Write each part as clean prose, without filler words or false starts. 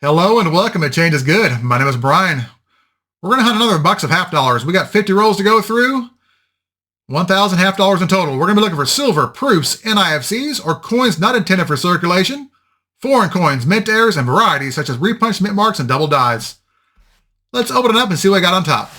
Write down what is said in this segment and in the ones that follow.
Hello and welcome to Change is Good. My name is Brian. We're going to hunt another box of half dollars. We got 50 rolls to go through, 1,000 half dollars in total. We're going to be looking for silver, proofs, NIFCs, or coins not intended for circulation, foreign coins, mint errors, and varieties such as repunched mint marks and double dies. Let's open it up and see what I got on top.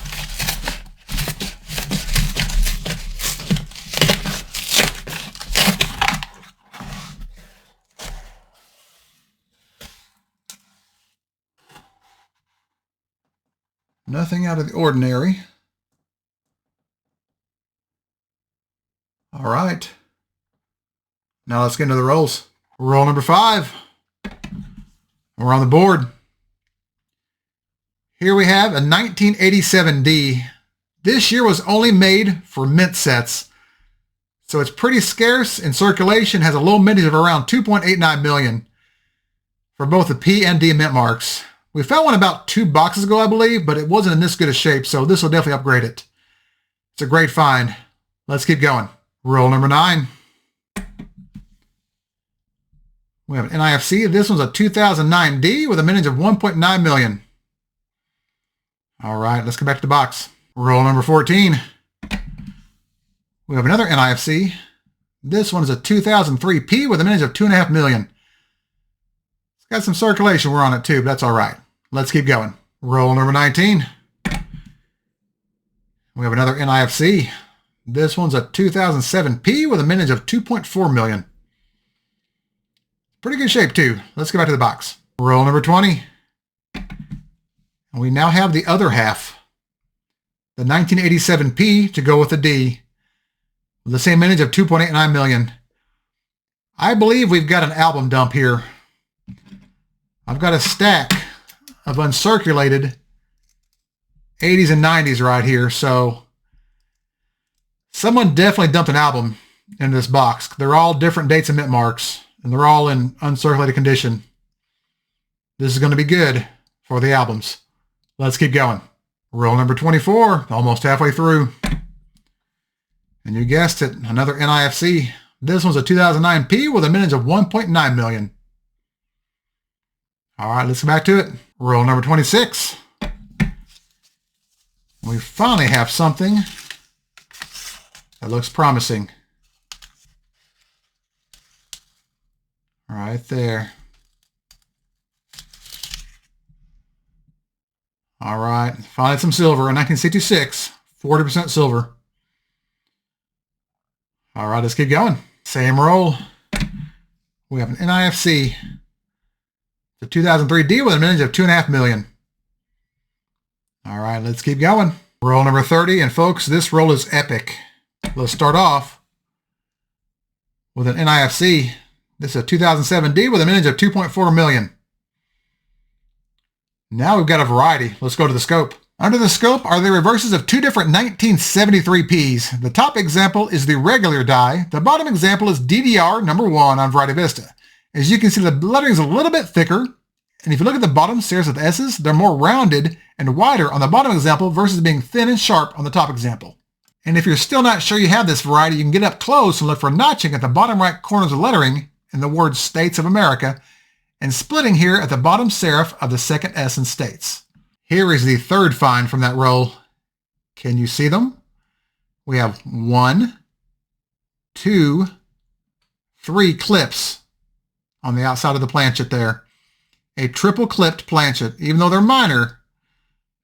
Nothing out of the ordinary. All right. Now let's get into the rolls. Roll number 5. We're on the board. Here we have a 1987 D. This year was only made for mint sets, so it's pretty scarce in circulation, has a low mintage of around 2.89 million for both the P and D mint marks. We found one about 2 boxes ago, I believe, but it wasn't in this good a shape, so this will definitely upgrade it. It's a great find. Let's keep going. Roll number 9. We have an NIFC. This one's a 2009 D with a mintage of 1.9 million. All right, let's go back to the box. Roll number 14. We have another NIFC. This one is a 2003 P with a mintage of 2.5 million. Got some circulation we're on it too, but that's all right. Let's keep going. Roll number 19. We have another NIFC. This one's a 2007 P with a mintage of 2.4 million. Pretty good shape too. Let's go back to the box. Roll number 20. And we now have the other half. The 1987 P to go with the D. With the same mintage of 2.89 million. I believe we've got an album dump here. I've got a stack of uncirculated 80s and 90s right here, so someone definitely dumped an album in this box. They're all different dates and mint marks, and they're all in uncirculated condition. This is going to be good for the albums. Let's keep going. Roll number 24, almost halfway through. And you guessed it, another NIFC. This one's a 2009 P with a mintage of 1.9 million. All right, let's go back to it. Roll number 26. We finally have something that looks promising. Right there. All right, finally some silver, a 1966, 40% silver. All right, let's keep going. Same roll. We have an NIFC. The 2003 D with a mintage of 2.5 million. All right, let's keep going. Roll number 30, and folks, this roll is epic. Let's start off with an NIFC. This is a 2007 D with a mintage of 2.4 million. Now we've got a variety. Let's go to the scope. Under the scope are the reverses of 2 different 1973 Ps. The top example is the regular die. The bottom example is DDR number 1 on Variety Vista. As you can see, the lettering is a little bit thicker, and if you look at the bottom stairs with S's, they're more rounded and wider on the bottom example versus being thin and sharp on the top example. And if you're still not sure you have this variety, you can get up close and look for notching at the bottom right corners of lettering in the words States of America, and splitting here at the bottom serif of the second S in States. Here is the third find from that roll. Can you see them? We have 1, 2, 3 clips on the outside of the planchet there. A triple clipped planchet. Even though they're minor,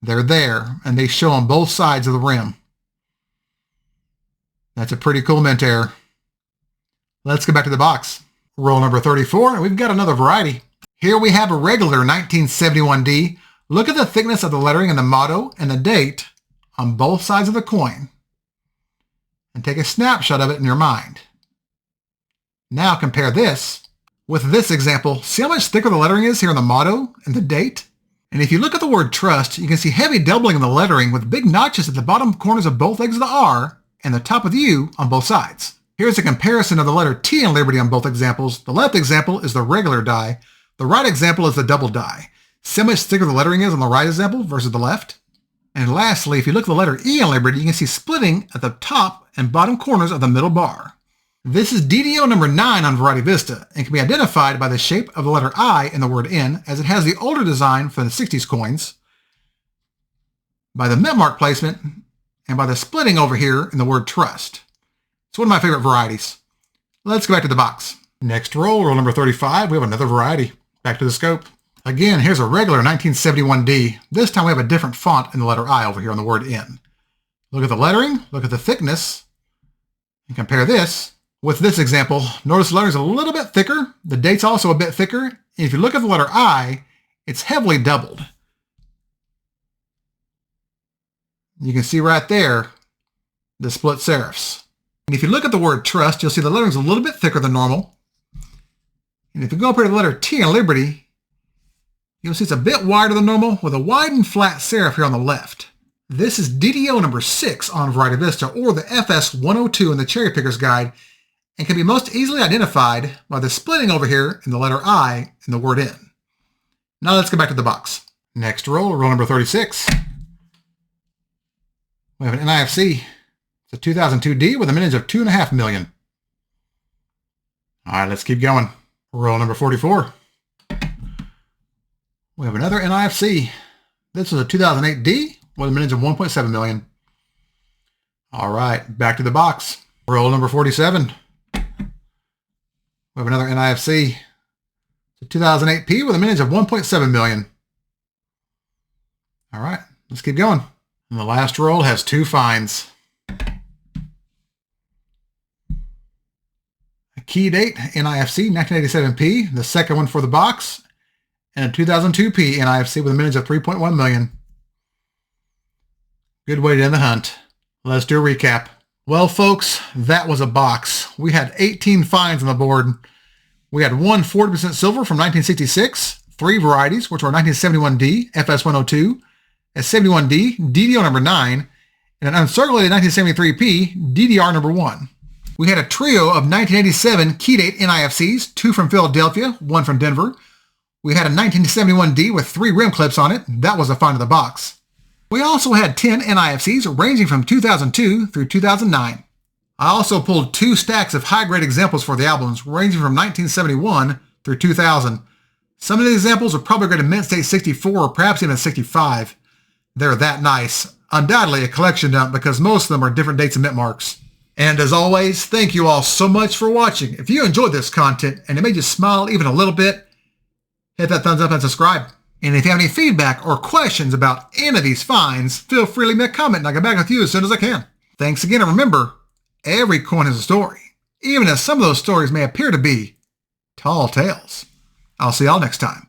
they're there, and they show on both sides of the rim. That's a pretty cool mint error. Let's go back to the box. Roll number 34, and we've got another variety. Here we have a regular 1971 D. Look at the thickness of the lettering and the motto and the date on both sides of the coin, and take a snapshot of it in your mind. Now compare this with this example. See how much thicker the lettering is here on the motto and the date? And if you look at the word trust, you can see heavy doubling in the lettering with big notches at the bottom corners of both legs of the R and the top of the U on both sides. Here's a comparison of the letter T in Liberty on both examples. The left example is the regular die. The right example is the double die. See how much thicker the lettering is on the right example versus the left? And lastly, if you look at the letter E in Liberty, you can see splitting at the top and bottom corners of the middle bar. This is DDO number 9 on Variety Vista and can be identified by the shape of the letter I in the word N, as it has the older design from the 60s coins, by the mint mark placement, and by the splitting over here in the word trust. It's one of my favorite varieties. Let's go back to the box. Next roll number 35, we have another variety. Back to the scope. Again, here's a regular 1971D. This time we have a different font in the letter I over here on the word N. Look at the lettering, look at the thickness, and compare this with this example. Notice the lettering is a little bit thicker. The date's also a bit thicker. And if you look at the letter I, it's heavily doubled. You can see right there the split serifs. And if you look at the word trust, you'll see the lettering is a little bit thicker than normal. And if you go up here to the letter T in Liberty, you'll see it's a bit wider than normal with a wide and flat serif here on the left. This is DDO number 6 on Variety Vista, or the FS 102 in the Cherry Picker's Guide, and can be most easily identified by the splitting over here in the letter I in the word N. Now let's go back to the box. Next roll number 36. We have an NIFC. It's a 2002D with a mintage of 2.5 million. All right, let's keep going. Roll number 44. We have another NIFC. This is a 2008D with a mintage of 1.7 million. All right, back to the box. Roll number 47. We have another NIFC. It's a 2008P with a mintage of 1.7 million. All right, let's keep going. And the last roll has 2 finds. A key date NIFC 1987P, the second one for the box, and a 2002P NIFC with a mintage of 3.1 million. Good way to end the hunt. Let's do a recap. Well, folks, that was a box. We had 18 finds on the board. We had one 40% silver from 1966, 3 varieties, which were 1971D, FS102, a 71D, DDO number 9, and an uncirculated 1973P, DDR number 1. We had a trio of 1987 key date NIFCs, 2 from Philadelphia, 1 from Denver. We had a 1971D with 3 rim clips on it. That was a find of the box. We also had 10 NIFCs ranging from 2002 through 2009. I also pulled 2 stacks of high-grade examples for the albums ranging from 1971 through 2000. Some of the examples are probably graded Mint State 64 or perhaps even 65. They're that nice. Undoubtedly a collection dump because most of them are different dates and mint marks. And as always, thank you all so much for watching. If you enjoyed this content and it made you smile even a little bit, hit that thumbs up and subscribe. And if you have any feedback or questions about any of these finds, feel free to leave me a comment and I'll get back with you as soon as I can. Thanks again, and remember, every coin has a story, even if some of those stories may appear to be tall tales. I'll see y'all next time.